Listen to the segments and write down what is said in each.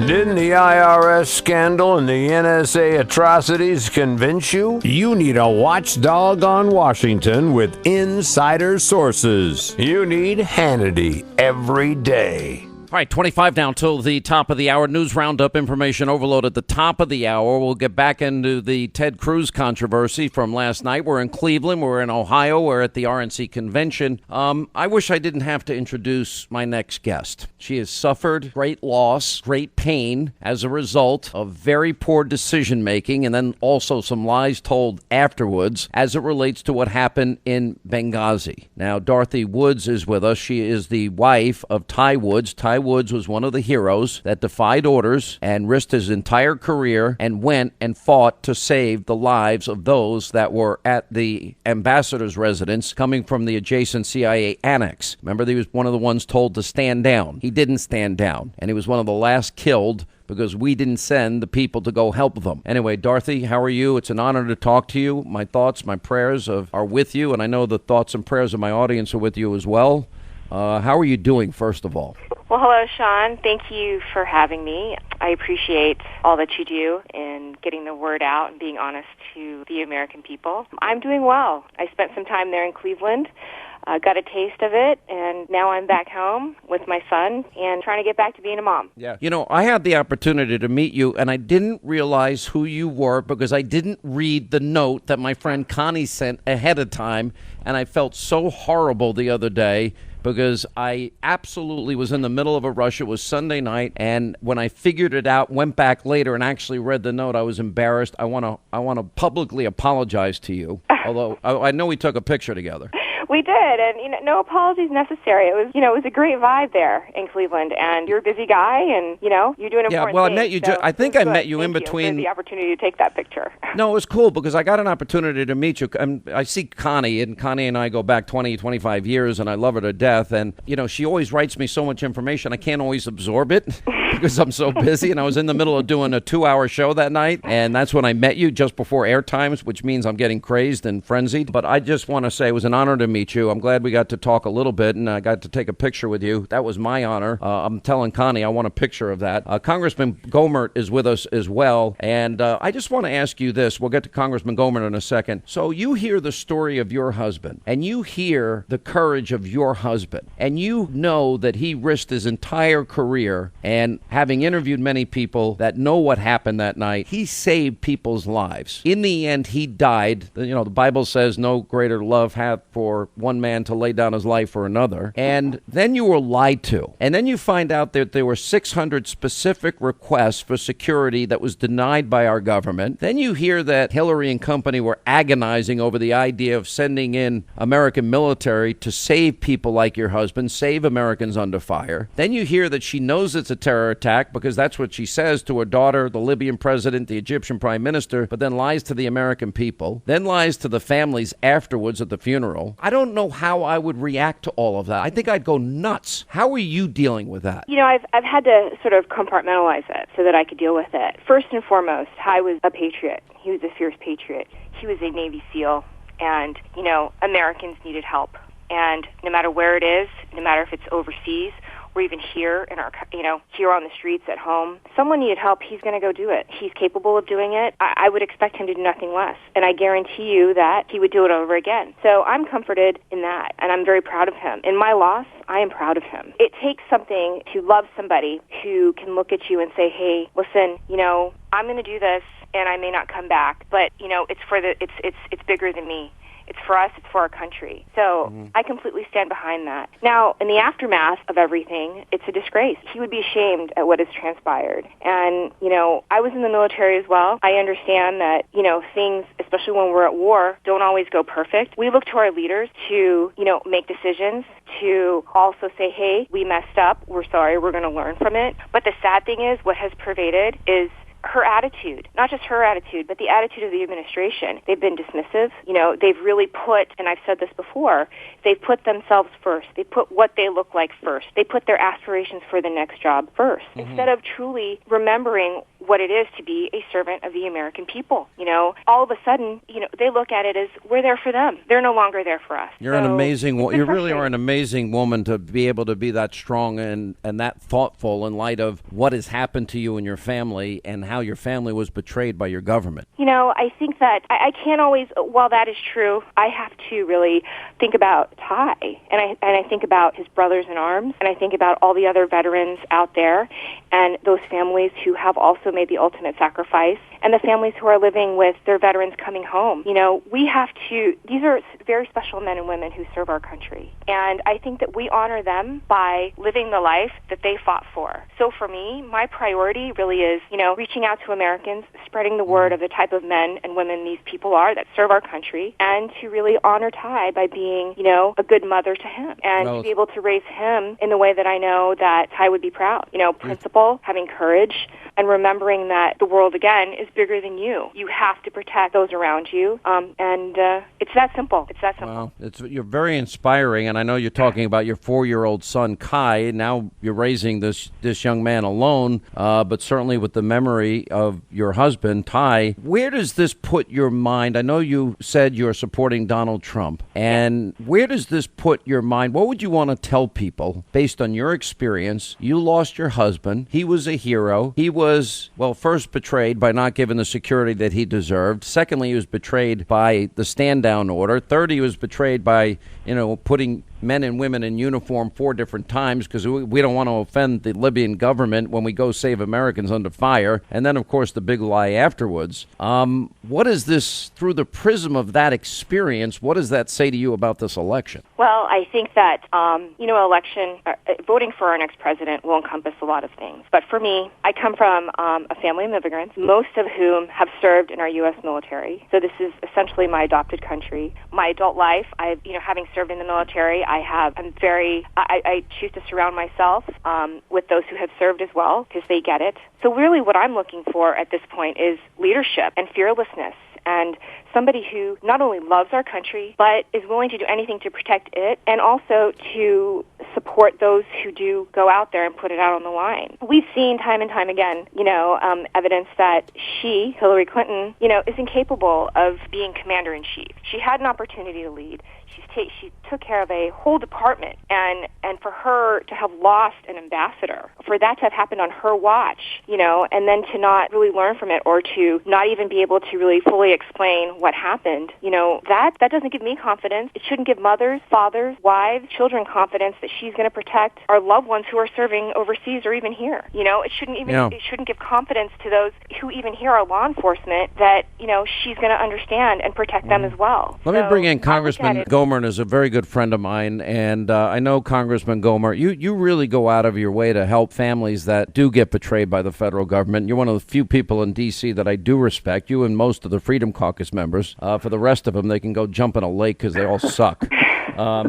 Didn't the IRS scandal and the NSA atrocities convince you? You need a watchdog on Washington with insider sources. You need Hannity every day. All right, 25 now till the top of the hour. News roundup, information overload at the top of the hour. We'll get back into the Ted Cruz controversy from last night. We're in Cleveland. We're in Ohio. We're at the RNC convention. I wish I didn't have to introduce my next guest. She has suffered great loss, great pain as a result of very poor decision-making and then also some lies told afterwards as it relates to what happened in Benghazi. Now, Dorothy Woods is with us. She is the wife of Ty Woods. Ty Woods was one of the heroes that defied orders and risked his entire career and went and fought to save the lives of those that were at the ambassador's residence coming from the adjacent CIA annex. Remember, he was one of the ones told to stand down. He didn't stand down, and he was one of the last killed because we didn't send the people to go help them. Anyway, Dorothy, how are you? It's an honor to talk to you. My thoughts, my prayers are with you, and I know the thoughts and prayers of my audience are with you as well. How are you doing, first of all? Well, hello, Sean. Thank you for having me. I appreciate all that you do in getting the word out and being honest to the American people. I'm doing well. I spent some time there in Cleveland, got a taste of it, and now I'm back home with my son and trying to get back to being a mom. Yeah. You know, I had the opportunity to meet you, and I didn't realize who you were because I didn't read the note that my friend Connie sent ahead of time, and I felt so horrible the other day because I absolutely was in the middle of a rush. It was Sunday night, and when I figured it out, went back later and actually read the note, I was embarrassed. I want to publicly apologize to you, although I know we took a picture together. We did, and no apologies necessary. It was a great vibe there in Cleveland, and you're a busy guy, and you're doing important things. Yeah, well, I met you. So I think I met you in Thank between. you for the opportunity to take that picture. No, it was cool because I got an opportunity to meet you. I see Connie, and Connie and I go back 20, 25 years, and I love her to death. And she always writes me so much information, I can't always absorb it because I'm so busy. And I was in the middle of doing a 2-hour show that night, and that's when I met you just before air times, which means I'm getting crazed and frenzied. But I just want to say it was an honor to meet you. I'm glad we got to talk a little bit, and I got to take a picture with you. That was my honor. I'm telling Connie I want a picture of that. Congressman Gohmert is with us as well, and I just want to ask you this. We'll get to Congressman Gohmert in a second. So you hear the story of your husband, and you hear the courage of your husband, and you know that he risked his entire career, and having interviewed many people that know what happened that night, he saved people's lives. In the end, he died. The Bible says no greater love hath for one man to lay down his life for another. And then you were lied to. And then you find out that there were 600 specific requests for security that was denied by our government. Then you hear that Hillary and company were agonizing over the idea of sending in American military to save people like your husband, save Americans under fire. Then you hear that she knows it's a terror attack because that's what she says to her daughter, the Libyan president, the Egyptian prime minister, but then lies to the American people, then lies to the families afterwards at the funeral. I don't know how I would react to all of that. I think I'd go nuts. How are you dealing with that? I've had to sort of compartmentalize it so that I could deal with it. First and foremost, Ty was a patriot. He was a fierce patriot. He was a Navy SEAL, and, Americans needed help. And no matter where it is, no matter if it's overseas or even here in our, here on the streets at home, someone needed help, he's going to go do it. He's capable of doing it. I would expect him to do nothing less. And I guarantee you that he would do it over again. So I'm comforted in that, and I'm very proud of him. In my loss, I am proud of him. It takes something to love somebody who can look at you and say, hey, listen, I'm going to do this, and I may not come back, but, it's bigger than me. It's for us. It's for our country. So I completely stand behind that. Now, in the aftermath of everything, it's a disgrace. He would be ashamed at what has transpired. And, I was in the military as well. I understand that, things, especially when we're at war, don't always go perfect. We look to our leaders to, make decisions, to also say, hey, we messed up. We're sorry. We're going to learn from it. But the sad thing is what has pervaded is her attitude, not just her attitude, but the attitude of the administration. They've been dismissive. They've really put, and I've said this before, they've put themselves first. They put what they look like first. They put their aspirations for the next job first, instead of truly remembering what it is to be a servant of the American people. All of a sudden, they look at it as we're there for them. They're no longer there for us. You're an amazing. You really are an amazing woman to be able to be that strong and that thoughtful in light of what has happened to you and your family and how your family was betrayed by your government. I think that I can't always. While that is true, I have to really think about Ty, and I think about his brothers in arms, and I think about all the other veterans out there, and those families who have also made the ultimate sacrifice, and the families who are living with their veterans coming home. We have to. These are very special men and women who serve our country, and I think that we honor them by living the life that they fought for. So for me, my priority really is, reaching out to Americans, spreading the word of the type of men and women these people are that serve our country, and to really honor Ty by being, a good mother to him, and to be able to raise him in the way that I know that Ty would be proud. Principle, having courage, and remembering that the world, again, is bigger than you. You have to protect those around you, and it's that simple. It's that simple. Well, you're very inspiring, and I know you're talking about your 4-year-old son, Kai. Now you're raising this young man alone, but certainly with the memory of your husband, Ty. Where does this put your mind? I know you said you're supporting Donald Trump, and where does this put your mind? What would you want to tell people based on your experience? You lost your husband. He was a hero. He was, first betrayed by not giving the security that he deserved. Secondly, he was betrayed by the stand-down order. Third, he was betrayed by, putting men and women in uniform 4 different times because we don't want to offend the Libyan government when we go save Americans under fire. And then, of course, the big lie afterwards. What is this, through the prism of that experience, what does that say to you about this election? Well, I think that, voting for our next president will encompass a lot of things. But for me, I come from a family of immigrants, most of whom have served in our U.S. military. So this is essentially my adopted country. My adult life, having served in the military, I choose to surround myself with those who have served as well because they get it. So really what I'm looking for at this point is leadership and fearlessness, and somebody who not only loves our country, but is willing to do anything to protect it, and also to support those who do go out there and put it out on the line. We've seen time and time again, evidence that Hillary Clinton, is incapable of being commander-in-chief. She had an opportunity to lead. She took care of a whole department, and for her to have lost an ambassador, for that to have happened on her watch, and then to not really learn from it, or to not even be able to really fully explain what happened, that doesn't give me confidence. It shouldn't give mothers, fathers, wives, children confidence that she's going to protect our loved ones who are serving overseas or even here. It shouldn't give confidence to those who even here are law enforcement that, she's going to understand and protect them as well. Let me bring in Congressman Gohmert is a very good friend of mine, and I know Congressman Gohmert, you really go out of your way to help families that do get betrayed by the federal government. You're one of the few people in D.C. that I do respect, you and most of the Freedom Caucus members. For the rest of them, they can go jump in a lake because they all suck. I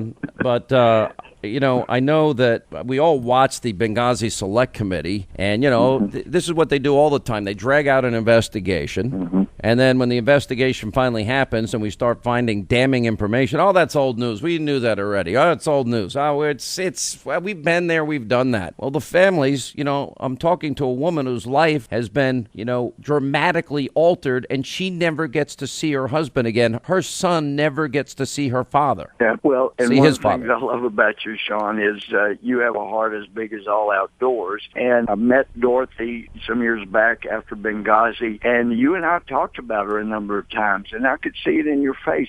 know that we all watch the Benghazi Select Committee, and, this is what they do all the time. They drag out an investigation, and then when the investigation finally happens and we start finding damning information, that's old news. We knew that already. It's old news. We've been there. We've done that. Well, the families, I'm talking to a woman whose life has been, dramatically altered, and she never gets to see her husband again. Her son never gets to see her father. Yeah, well, and see one his of the things father. I love about you, Sean, is you have a heart as big as all outdoors. And I met Dorothy some years back after Benghazi, and you and I talked about her a number of times, and I could see it in your face.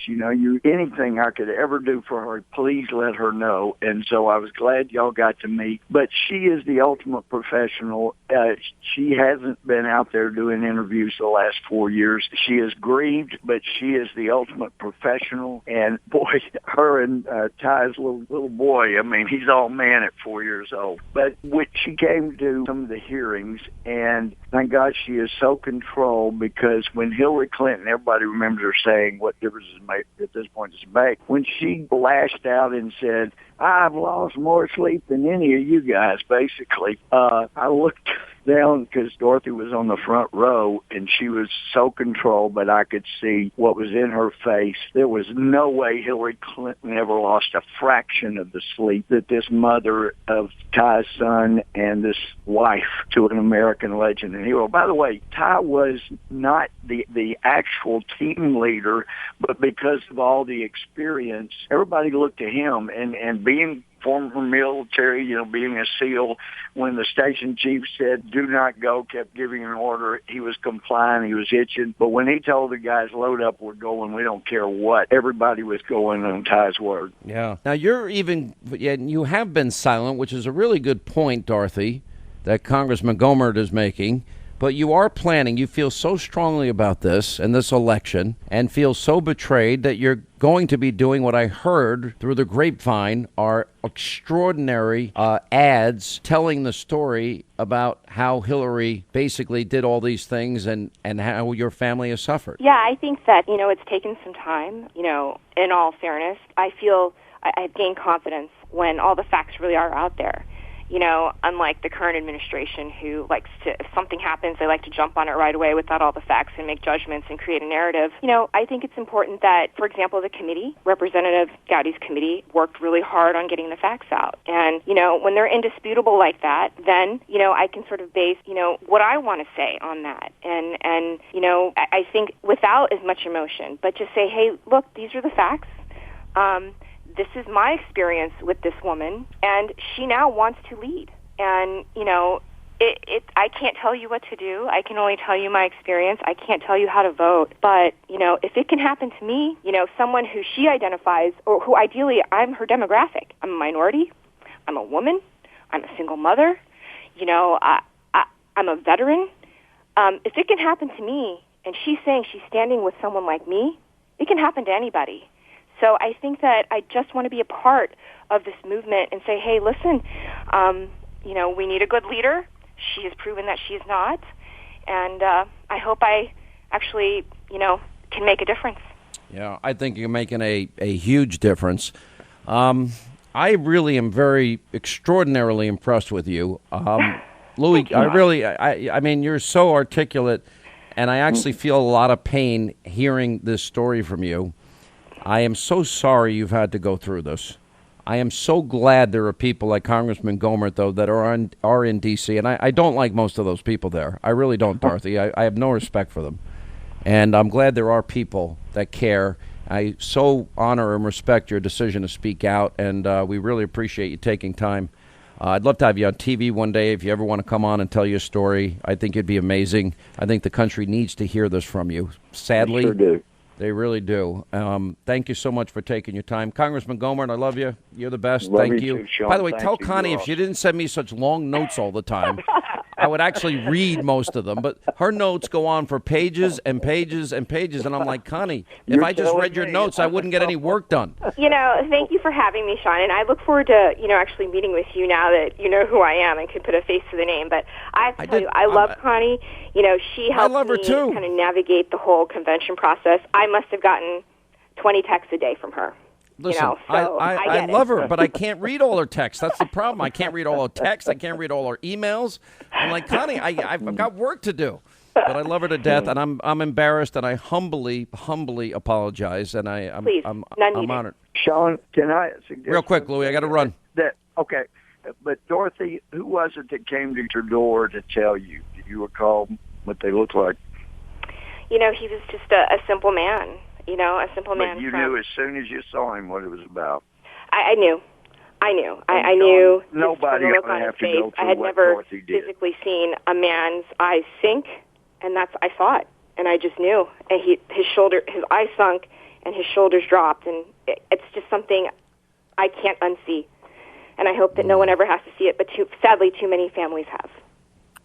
Anything I could ever do for her, please let her know. And so I was glad y'all got to meet. But she is the ultimate professional. She hasn't been out there doing interviews the last 4 years. She is grieved, but she is the ultimate professional. And boy, her and Ty's little boy, he's all man at 4 years old. But when she came to some of the hearings, and thank God she is so controlled, because when Hillary Clinton, everybody remembers her saying, what difference does it make at this point does it make? When she lashed out and said, I've lost more sleep than any of you guys, basically, I looked down because Dorothy was on the front row, and she was so controlled, but I could see what was in her face. There was no way Hillary Clinton ever lost a fraction of the sleep that this mother of Ty's son and this wife to an American legend and hero. By the way, Ty was not the actual team leader, but because of all the experience, everybody looked to him, and being former military, being a SEAL, when the station chief said, do not go, kept giving an order, he was complying, he was itching. But when he told the guys, load up, we're going, we don't care what, everybody was going on Ty's word. Yeah. Now, you have been silent, which is a really good point, Dorothy, that Congressman Gohmert is making. But you are planning, you feel so strongly about this and this election and feel so betrayed that you're going to be doing what I heard through the grapevine are extraordinary ads telling the story about how Hillary basically did all these things and how your family has suffered. Yeah, I think that, it's taken some time, in all fairness. I feel I've gained confidence when all the facts really are out there. Unlike the current administration who likes to, if something happens, they like to jump on it right away without all the facts and make judgments and create a narrative. I think it's important that, for example, the committee, Representative Gowdy's committee, worked really hard on getting the facts out. And, when they're indisputable like that, then, I can sort of base, what I want to say on that. And I think without as much emotion, but just say, hey, look, these are the facts. This is my experience with this woman, and she now wants to lead. And, I can't tell you what to do. I can only tell you my experience. I can't tell you how to vote. But, if it can happen to me, someone who she identifies, or who ideally I'm her demographic. I'm a minority. I'm a woman. I'm a single mother. I'm a veteran. If it can happen to me, and she's saying she's standing with someone like me, it can happen to anybody. So I think that I just want to be a part of this movement and say, hey, listen, we need a good leader. She has proven that she's not. And I hope I actually, can make a difference. Yeah, I think you're making a huge difference. I really am very extraordinarily impressed with you. Louie, I mean, you're so articulate, and I actually feel a lot of pain hearing this story from you. I am so sorry you've had to go through this. I am so glad there are people like Congressman Gohmert, though, that are in D.C., and I don't like most of those people there. I really don't, Dorothy. I have no respect for them. And I'm glad there are people that care. I so honor and respect your decision to speak out, and we really appreciate you taking time. I'd love to have you on TV one day if you ever want to come on and tell your story. I think it'd be amazing. I think the country needs to hear this from you. Sadly, I sure do. They really do. Thank you so much for taking your time. Congressman Gohmert, I love you. You're the best. Love Thank you you. too, Sean. By the way, Thank tell you, Connie if Ross. she didn't send me such long notes all the time, I would actually read most of them. But her notes go on for pages and pages and pages. And I'm like, Connie, if You're I just read your telling me. notes, I wouldn't get any work done. Thank you for having me, Sean. And I look forward to, actually meeting with you now that you know who I am and can put a face to the name. But I have to tell you, I love Connie. She helped love her me too. kind of navigate the whole convention process. I must have gotten 20 texts a day from her. Listen, I love her, but I can't read all her texts. That's the problem. I can't read all her texts. I can't read all her emails. I'm like, Connie, I've got work to do. But I love her to death, and I'm embarrassed, and I humbly apologize, and I'm honored. Sean, can I suggest Real quick, Louie, I got to run. Okay, but Dorothy, who was it that came to your door to tell you? Do you recall what they looked like? He was just a simple man. A simple man. But you knew as soon as you saw him what it was about. I knew. I knew. Nobody look would on have his to face. go through I had what never Dorothy did. physically seen a man's eyes sink, and I saw it, and I just knew. And his eyes sunk, and his shoulders dropped, and it's just something I can't unsee. And I hope that no one ever has to see it, but sadly, too many families have.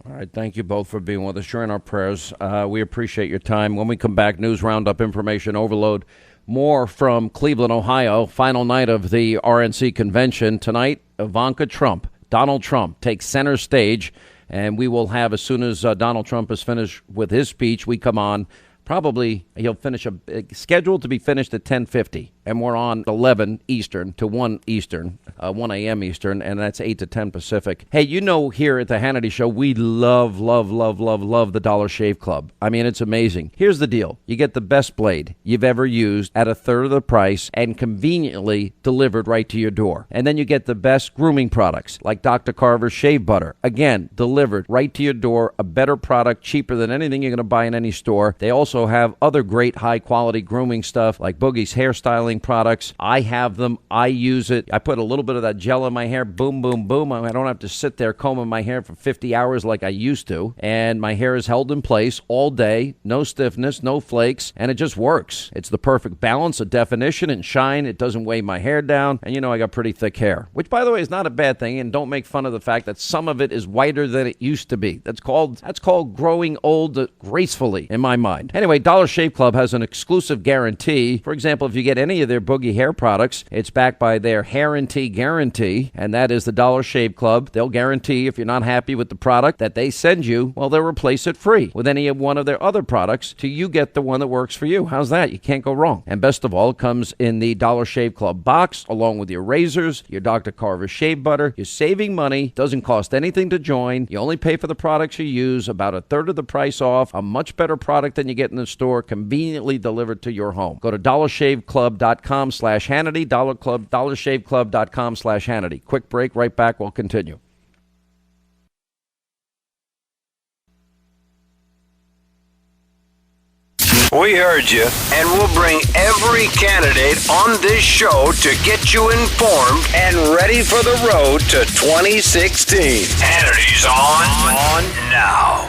All right, thank you both for being with us. You're in our prayers. We appreciate your time. When we come back, news roundup, information overload. More from Cleveland, Ohio. Final night of the RNC convention. Tonight, Ivanka Trump, Donald Trump, takes center stage. And we will have, as soon as Donald Trump is finished with his speech, we come on Probably he'll finish scheduled to be finished at 10:50, and we're on 11 Eastern to 1 Eastern, 1 a.m. Eastern, and that's 8 to 10 Pacific. Hey, here at the Hannity Show, we love the Dollar Shave Club. I mean, it's amazing. Here's the deal. You get the best blade you've ever used at a third of the price and conveniently delivered right to your door. And then you get the best grooming products like Dr. Carver's Shave Butter. Again, delivered right to your door, a better product, cheaper than anything you're going to buy in any store. They also have other great high-quality grooming stuff like Boogie's hairstyling products. I have them. I use it. I put a little bit of that gel in my hair. Boom, boom, boom. I don't have to sit there combing my hair for 50 hours like I used to. And my hair is held in place all day. No stiffness, no flakes, and it just works. It's the perfect balance of definition and shine. It doesn't weigh my hair down. And I got pretty thick hair, which, by the way, is not a bad thing. And don't make fun of the fact that some of it is whiter than it used to be. That's called growing old gracefully in my mind. Anyway, Dollar Shave Club has an exclusive guarantee. For example, if you get any of their Boogie hair products, it's backed by their Hannity guarantee, and that is the Dollar Shave Club. They'll guarantee if you're not happy with the product that they send you, well, they'll replace it free with any one of their other products till you get the one that works for you. How's that? You can't go wrong. And best of all, it comes in the Dollar Shave Club box along with your razors, your Dr. Carver's Shave Butter. You're saving money. Doesn't cost anything to join. You only pay for the products you use, about a third of the price off, a much better product than you get in the store, conveniently delivered to your home. Go to dollarshaveclub.com/Hannity, dollarshaveclub.com/Hannity. Quick break, right back, we'll continue. We heard you, and we'll bring every candidate on this show to get you informed and ready for the road to 2016. Hannity's on now.